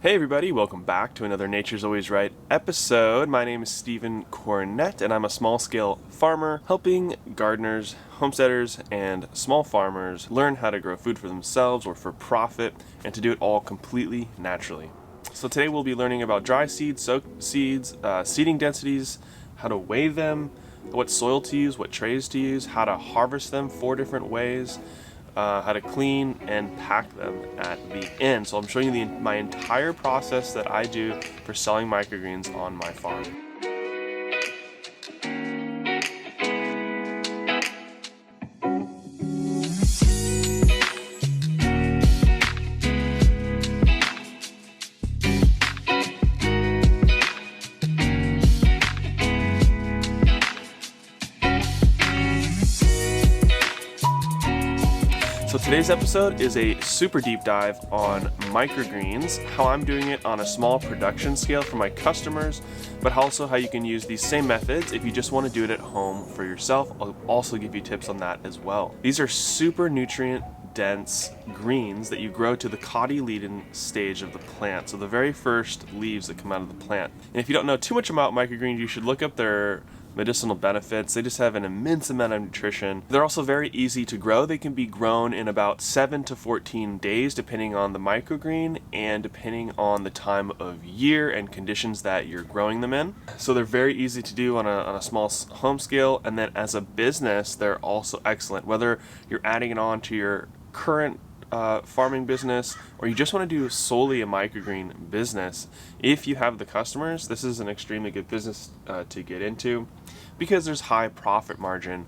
Hey everybody, welcome back to another Nature's Always Right episode. My name is Stephen Cornett and I'm a small-scale farmer helping gardeners, homesteaders, and small farmers learn how to grow food for themselves or for profit and to do it all completely naturally. So today we'll be learning about dry seeds, soaked seeds, seeding densities, how to weigh them, what soil to use, what trays to use, how to harvest them 4 different ways, how to clean and pack them at the end. So I'm showing you my entire process that I do for selling microgreens on my farm. So today's episode is a super deep dive on microgreens, how I'm doing it on a small production scale for my customers, but also how you can use these same methods if you just want to do it at home for yourself. I'll also give you tips on that as well. These are super nutrient dense greens that you grow to the cotyledon stage of the plant, so the very first leaves that come out of the plant. And if you don't know too much about microgreens, you should look up their medicinal benefits. They just have an immense amount of nutrition. They're also very easy to grow. They can be grown in about 7 to 14 days depending on the microgreen and depending on the time of year and conditions that you're growing them in. So they're very easy to do on a small home scale, and then as a business they're also excellent. Whether you're adding it on to your current farming business or you just want to do solely a microgreen business, if you have the customers, this is an extremely good business to get into because there's high profit margin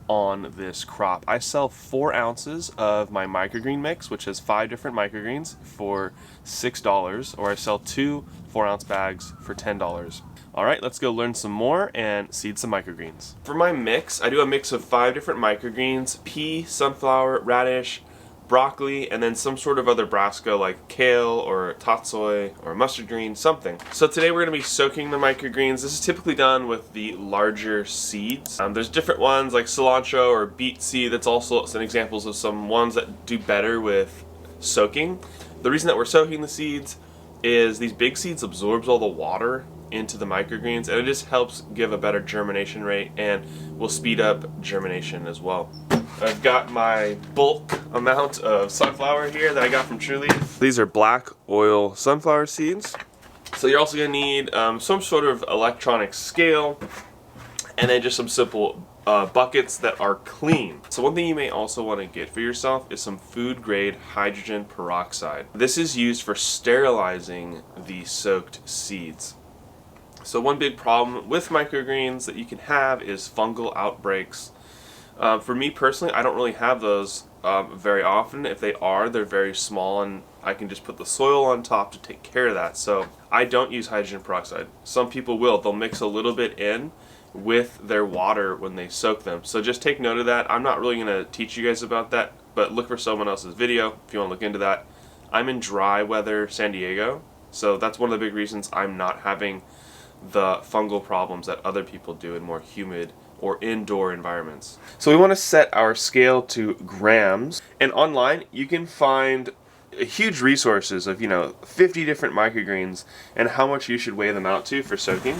on this crop. I sell 4 ounces of my microgreen mix, which has 5 different microgreens, for $6, or I sell 2 4-ounce bags for $10. Alright, let's go learn some more and seed some microgreens. For my mix, I do a mix of 5 different microgreens: pea, sunflower, radish, broccoli, and then some sort of other brassica like kale or tatsoi or mustard green, something. So today we're going to be soaking the microgreens. This is typically done with the larger seeds. There's different ones like cilantro or beet seed. That's also some examples of some ones that do better with soaking. The reason that we're soaking the seeds is these big seeds absorbs all the water into the microgreens, and it just helps give a better germination rate and will speed up germination as well. I've got my bulk amount of sunflower here that I got from Trulieve. These are black oil sunflower seeds. So you're also going to need some sort of electronic scale and then just some simple buckets that are clean. So one thing you may also want to get for yourself is some food grade hydrogen peroxide. This is used for sterilizing the soaked seeds. So one big problem with microgreens that you can have is fungal outbreaks. For me personally, I don't really have those very often. If they are, they're very small and I can just put the soil on top to take care of that. So I don't use hydrogen peroxide. Some people will. They'll mix a little bit in with their water when they soak them. So just take note of that. I'm not really going to teach you guys about that, but look for someone else's video if you want to look into that. I'm in dry weather San Diego, so that's one of the big reasons I'm not having the fungal problems that other people do in more humid or indoor environments. So we want to set our scale to grams, and online you can find huge resources of 50 different microgreens and how much you should weigh them out to for soaking.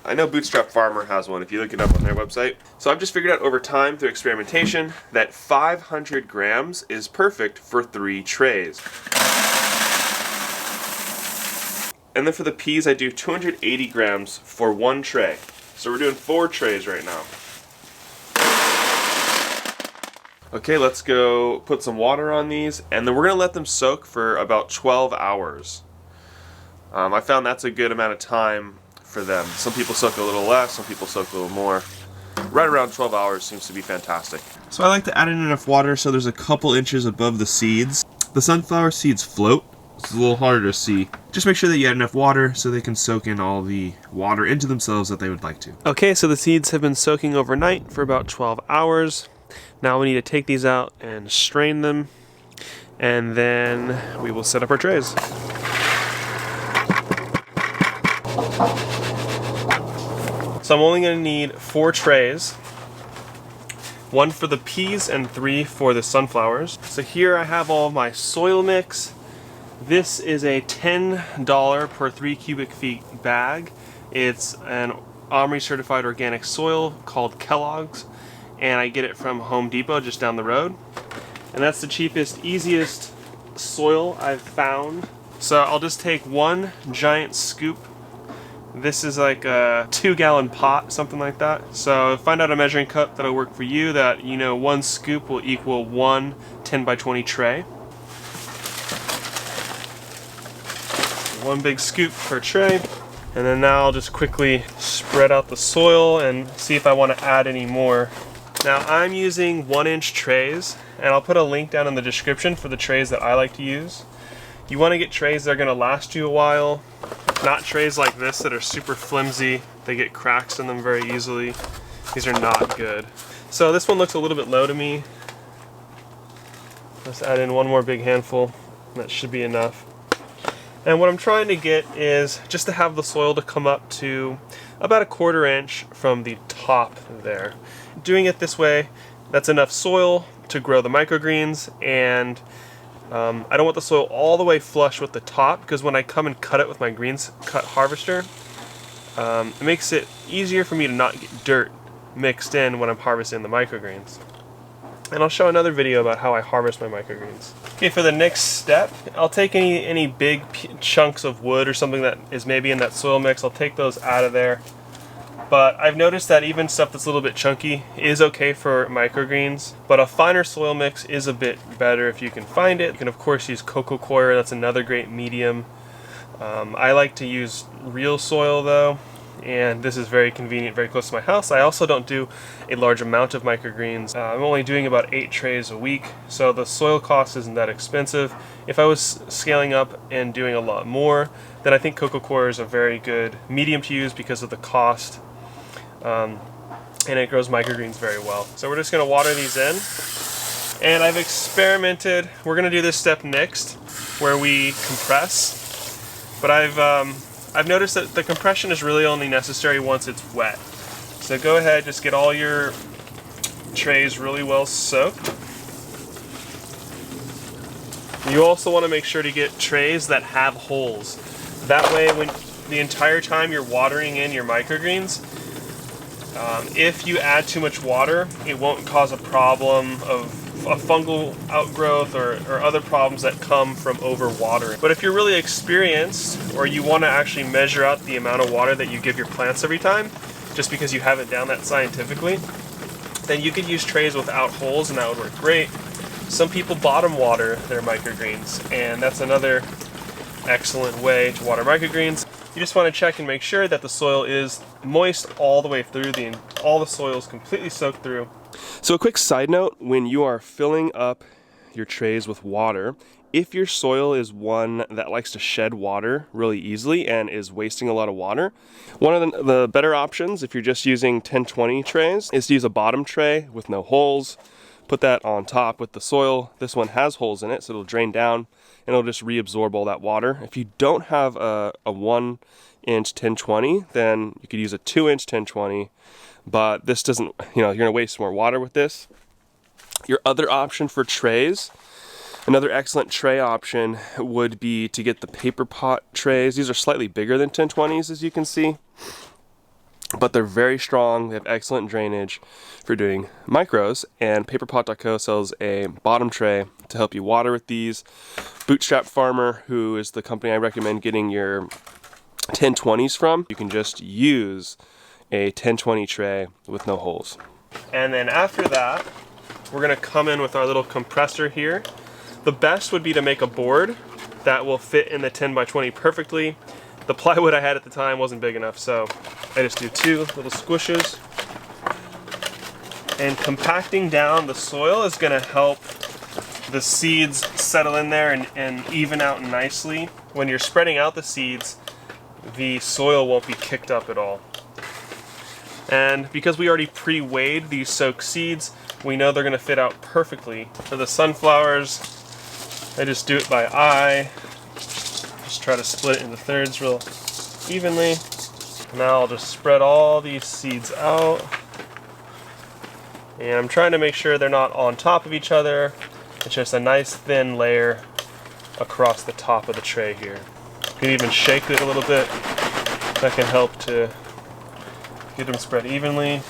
I know Bootstrap Farmer has one if you look it up on their website. So I've just figured out over time through experimentation that 500 grams is perfect for 3 trays. And then for the peas I do 280 grams for 1 tray. So we're doing 4 trays right now. Okay, let's go put some water on these, and then we're going to let them soak for about 12 hours. I found that's a good amount of time for them. Some people soak a little less, some people soak a little more. Right around 12 hours seems to be fantastic. So I like to add in enough water so there's a couple inches above the seeds. The sunflower seeds float. It's a little harder to see. Just make sure that you add enough water so they can soak in all the water into themselves that they would like to. Okay, so the seeds have been soaking overnight for about 12 hours. Now we need to take these out and strain them, and then we will set up our trays. So I'm only going to need 4 trays. 1 for the peas and 3 for the sunflowers. So here I have all my soil mix. This is a $10 per 3 cubic feet bag. It's an OMRI certified organic soil called Kellogg's, and I get it from Home Depot just down the road. And that's the cheapest, easiest soil I've found. So I'll just take one giant scoop. This is like a 2-gallon pot, something like that. So find out a measuring cup that'll work for you, that you know 1 scoop will equal 1 10x20 tray. 1 big scoop per tray. And then now I'll just quickly spread out the soil and see if I want to add any more. Now I'm using 1-inch trays, and I'll put a link down in the description for the trays that I like to use. You want to get trays that are going to last you a while, not trays like this that are super flimsy. They get cracks in them very easily. These are not good. So this one looks a little bit low to me. Let's add in 1 more big handful. That should be enough. And what I'm trying to get is just to have the soil to come up to about 1/4 inch from the top there. Doing it this way, that's enough soil to grow the microgreens, and I don't want the soil all the way flush with the top, because when I come and cut it with my greens cut harvester, it makes it easier for me to not get dirt mixed in when I'm harvesting the microgreens. And I'll show another video about how I harvest my microgreens. Okay, for the next step, I'll take any big chunks of wood or something that is maybe in that soil mix. I'll take those out of there. But I've noticed that even stuff that's a little bit chunky is okay for microgreens, but a finer soil mix is a bit better if you can find it. You can of course use coco coir, that's another great medium. I like to use real soil though, and this is very convenient, very close to my house. I also don't do a large amount of microgreens. I'm only doing about 8 trays a week, so the soil cost isn't that expensive. If I was scaling up and doing a lot more, then I think coco coir is a very good medium to use because of the cost. And it grows microgreens very well. So we're just going to water these in. And I've experimented. We're going to do this step next, where we compress. But I've noticed that the compression is really only necessary once it's wet. So go ahead, just get all your trays really well soaked. You also want to make sure to get trays that have holes. That way, when the entire time you're watering in your microgreens, if you add too much water, it won't cause a problem of a fungal outgrowth or other problems that come from overwatering. But if you're really experienced, or you want to actually measure out the amount of water that you give your plants every time, just because you have it down that scientifically, then you could use trays without holes, and that would work great. Some people bottom water their microgreens, and that's another excellent way to water microgreens. You just want to check and make sure that the soil is moist all the way through, all the soil is completely soaked through. So a quick side note, when you are filling up your trays with water, if your soil is one that likes to shed water really easily and is wasting a lot of water, one of the better options, if you're just using 10-20 trays, is to use a bottom tray with no holes. Put that on top with the soil. This one has holes in it, so it'll drain down and it'll just reabsorb all that water. If you don't have a 1-inch 10-20, then you could use a 2-inch 10-20, but this doesn't, you're gonna waste more water with this. Your other option for trays, another excellent tray option would be to get the paper pot trays. These are slightly bigger than 10-20s, as you can see, but they're very strong. They have excellent drainage for doing micros, and paperpot.co sells a bottom tray to help you water with these. Bootstrap Farmer, who is the company I recommend getting your 10-20s from, you can just use a 10-20 tray with no holes. And then after that, we're gonna come in with our little compressor here. The best would be to make a board that will fit in the 10x20 perfectly. The plywood I had at the time wasn't big enough, so I just do 2 little squishes. And compacting down the soil is gonna help the seeds settle in there and even out nicely. When you're spreading out the seeds, the soil won't be kicked up at all. And because we already pre-weighed these soaked seeds, we know they're gonna fit out perfectly. For the sunflowers, I just do it by eye. Just try to split it into thirds real evenly. Now I'll just spread all these seeds out. And I'm trying to make sure they're not on top of each other. It's just a nice thin layer across the top of the tray here. You can even shake it a little bit. That can help to get them spread evenly.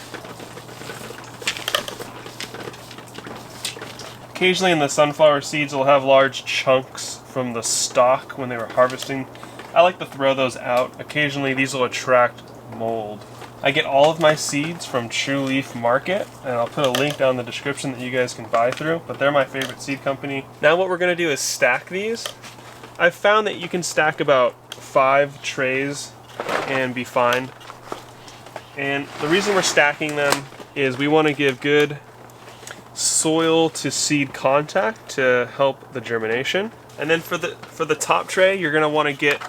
Occasionally in the sunflower seeds, we'll have large chunks from the stalk when they were harvesting. I like to throw those out. Occasionally these will attract mold. I get all of my seeds from True Leaf Market, and I'll put a link down in the description that you guys can buy through, but they're my favorite seed company. Now what we're going to do is stack these. I've found that you can stack about 5 trays and be fine. And the reason we're stacking them is we want to give good soil to seed contact to help the germination. And then for the top tray, you're going to want to get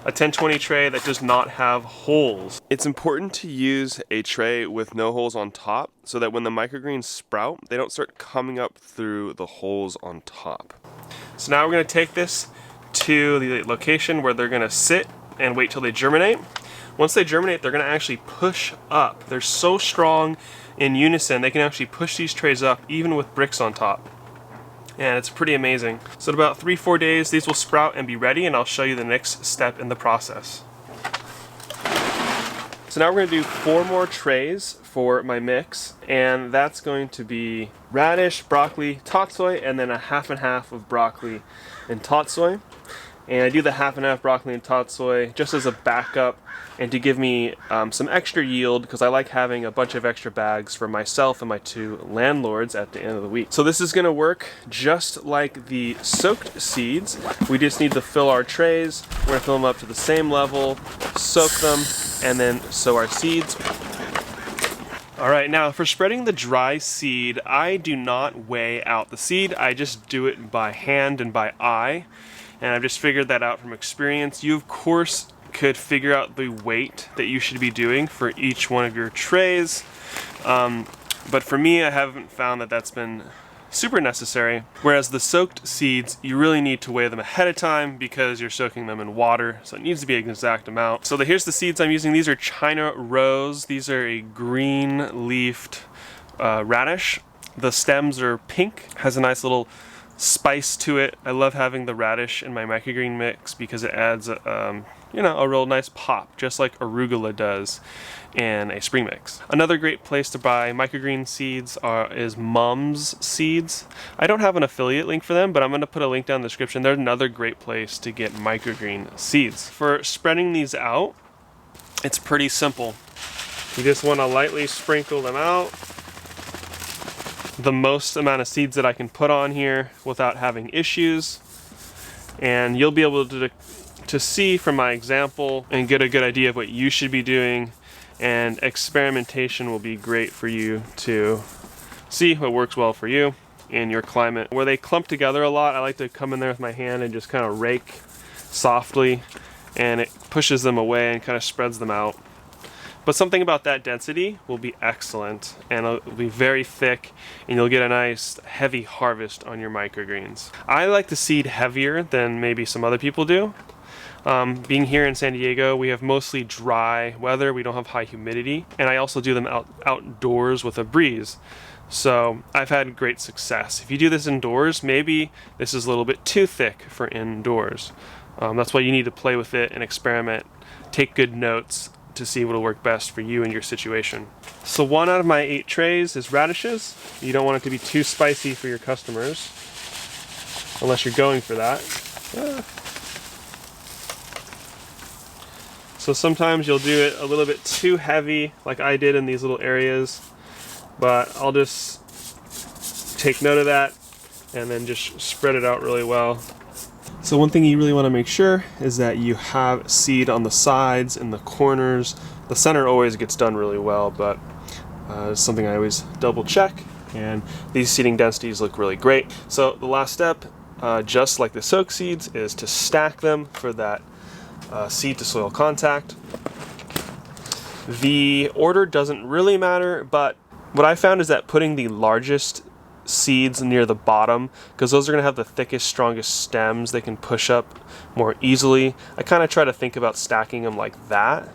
a 1020 tray that does not have holes. It's important to use a tray with no holes on top so that when the microgreens sprout, they don't start coming up through the holes on top. So now we're going to take this to the location where they're going to sit and wait till they germinate. Once they germinate, they're going to actually push up. They're so strong in unison, they can actually push these trays up even with bricks on top. And it's pretty amazing. So in about 3-4 days, these will sprout and be ready, and I'll show you the next step in the process. So now we're going to do 4 more trays for my mix, and that's going to be radish, broccoli, tatsoi, and then a half and half of broccoli and tatsoi. And I do the half and half broccoli and tatsoi just as a backup and to give me some extra yield, because I like having a bunch of extra bags for myself and my 2 landlords at the end of the week. So this is going to work just like the soaked seeds. We just need to fill our trays. We're going to fill them up to the same level, soak them, and then sow our seeds. Alright, now for spreading the dry seed, I do not weigh out the seed. I just do it by hand and by eye. And I've just figured that out from experience. You, of course, could figure out the weight that you should be doing for each one of your trays. But for me, I haven't found that that's been super necessary. Whereas the soaked seeds, you really need to weigh them ahead of time because you're soaking them in water. So it needs to be an exact amount. So here's the seeds I'm using. These are China Rose. These are a green-leafed radish. The stems are pink, has a nice little spice to it. I love having the radish in my microgreen mix because it adds a real nice pop, just like arugula does in a spring mix. Another great place to buy microgreen seeds is Mum's Seeds. I don't have an affiliate link for them, but I'm going to put a link down in the description. They're another great place to get microgreen seeds. For spreading these out, it's pretty simple. You just want to lightly sprinkle them out. The most amount of seeds that I can put on here without having issues, and you'll be able to see from my example and get a good idea of what you should be doing, and experimentation will be great for you to see what works well for you in your climate. Where they clump together a lot, I like to come in there with my hand and just kind of rake softly, and it pushes them away and kind of spreads them out. But something about that density will be excellent, and it'll be very thick, and you'll get a nice heavy harvest on your microgreens. I like to seed heavier than maybe some other people do. Being here in San Diego, we have mostly dry weather. We don't have high humidity, and I also do them outdoors with a breeze. So I've had great success. If you do this indoors, maybe this is a little bit too thick for indoors. That's why you need to play with it and experiment, take good notes to see what will work best for you and your situation. So 1 out of my 8 trays is radishes. You don't want it to be too spicy for your customers, unless you're going for that. So sometimes you'll do it a little bit too heavy, like I did in these little areas, but I'll just take note of that and then just spread it out really well. So one thing you really want to make sure is that you have seed on the sides and the corners. The center always gets done really well, but it's something I always double check, and these seeding densities look really great. So the last step, just like the soak seeds, is to stack them for that seed to soil contact. The order doesn't really matter, but what I found is that putting the largest seeds near the bottom, because those are going to have the thickest, strongest stems, they can push up more easily. I kind of try to think about stacking them like that.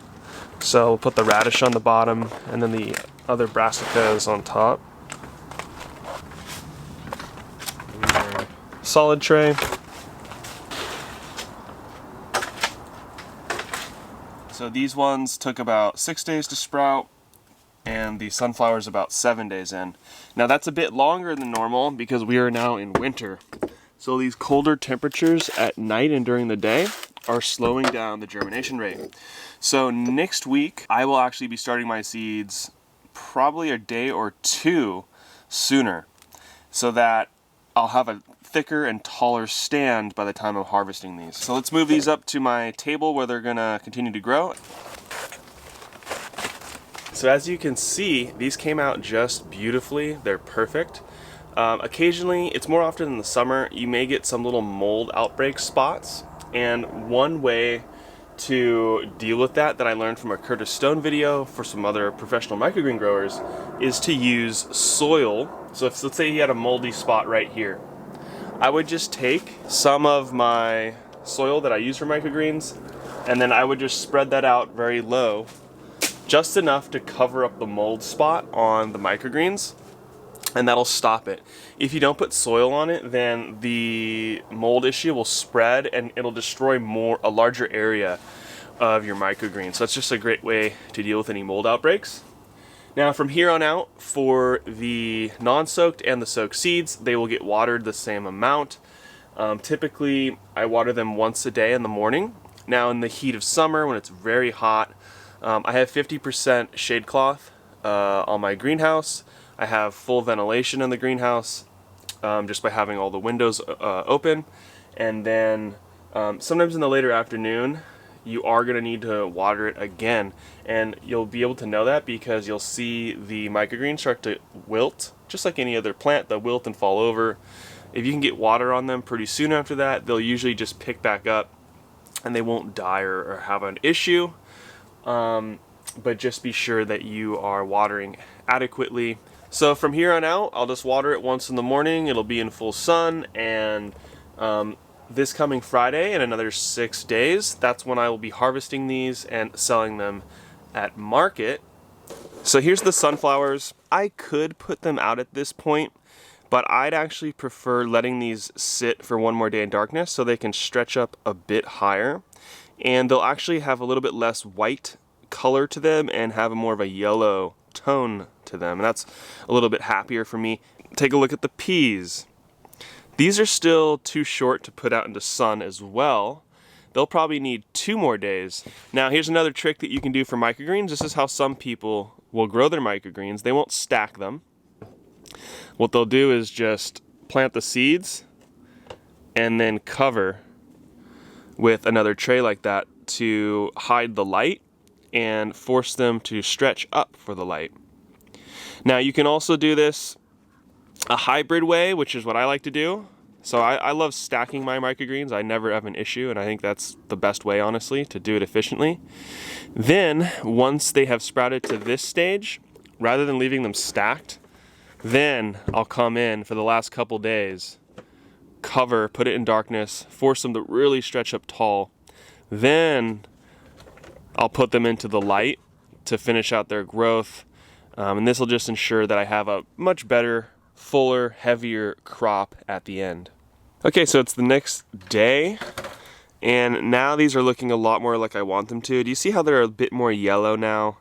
So we'll put the radish on the bottom and then the other brassicas on top. Solid tray. So these ones took about 6 days to sprout, and the sunflower's about 7 days in. Now that's a bit longer than normal because we are now in winter. So these colder temperatures at night and during the day are slowing down the germination rate. So next week, I will actually be starting my seeds probably a day or two sooner, so that I'll have a thicker and taller stand by the time I'm harvesting these. So let's move these up to my table where they're gonna continue to grow. So as you can see, these came out just beautifully. They're perfect. Occasionally, it's more often in the summer, you may get some little mold outbreak spots. And one way to deal with that I learned from a Curtis Stone video for some other professional microgreen growers is to use soil. So if, let's say you had a moldy spot right here, I would just take some of my soil that I use for microgreens, and then I would just spread that out very low, just enough to cover up the mold spot on the microgreens, and that'll stop it. If you don't put soil on it, then the mold issue will spread and it'll destroy a larger area of your microgreen. So that's just a great way to deal with any mold outbreaks. Now from here on out, for the non-soaked and the soaked seeds, they will get watered the same amount. Typically, I water them once a day in the morning. Now in the heat of summer, when it's very hot, I have 50% shade cloth on my greenhouse. I have full ventilation in the greenhouse just by having all the windows open. And then sometimes in the later afternoon, you are going to need to water it again. And you'll be able to know that because you'll see the microgreens start to wilt, just like any other plant. They'll wilt and fall over. If you can get water on them pretty soon after that, they'll usually just pick back up and they won't die or have an issue. But just be sure that you are watering adequately. So from here on out, I'll just water it once in the morning. It'll be in full sun, and this coming Friday, in another 6 days, that's when I will be harvesting these and selling them at market. So here's the sunflowers. I could put them out at this point, but I'd actually prefer letting these sit for one more day in darkness so they can stretch up a bit higher, and they'll actually have a little bit less white color to them and have a more of a yellow tone to them, and that's a little bit happier for me. Take a look at the peas. These are still too short to put out into sun as well. They'll probably need 2 more days. Now here's another trick that you can do for microgreens. This is how some people will grow their microgreens. They won't stack them. What they'll do is just plant the seeds and then cover with another tray like that to hide the light and force them to stretch up for the light. Now you can also do this a hybrid way, which is what I like to do. So I love stacking my microgreens. I never have an issue, and I think that's the best way, honestly, to do it efficiently. Then, once they have sprouted to this stage, rather than leaving them stacked, then I'll come in for the last couple days, cover, put it in darkness, force them to really stretch up tall. Then I'll put them into the light to finish out their growth. And this will just ensure that I have a much better, fuller, heavier crop at the end. Okay, so it's the next day, and now these are looking a lot more like I want them to. Do you see how they're a bit more yellow now?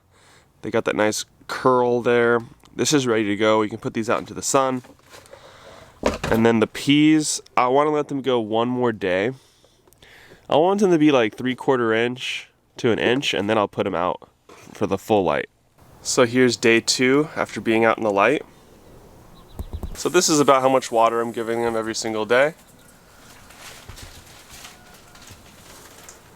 They got that nice curl there. This is ready to go. We can put these out into the sun. And then the peas, I want to let them go one more day. I want them to be like 3/4 inch to an inch, and then I'll put them out for the full light. So here's day 2 after being out in the light. So this is about how much water I'm giving them every single day,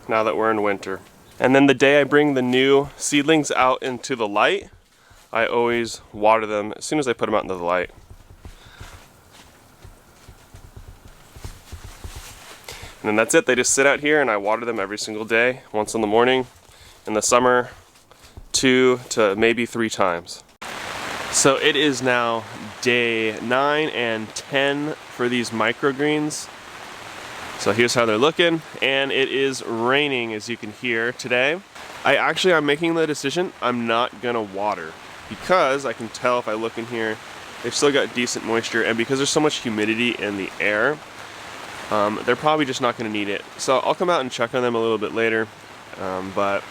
now that we're in winter. And then the day I bring the new seedlings out into the light, I always water them as soon as I put them out into the light. And then that's it. They just sit out here and I water them every single day, once in the morning. In the summer, 2 to maybe 3 times. So it is now day 9 and 10 for these microgreens. So here's how they're looking, and it is raining, as you can hear today. I'm making the decision I'm not gonna water, because I can tell if I look in here, they've still got decent moisture, and because there's so much humidity in the air, they're probably just not gonna need it. So I'll come out and check on them a little bit later, but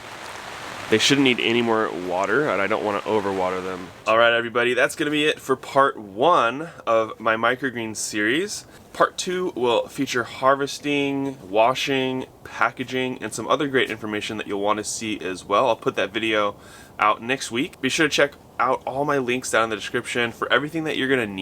They shouldn't need any more water, and I don't want to overwater them. Alright everybody, that's going to be it for part 1 of my microgreens series. Part 2 will feature harvesting, washing, packaging, and some other great information that you'll want to see as well. I'll put that video out next week. Be sure to check out all my links down in the description for everything that you're going to need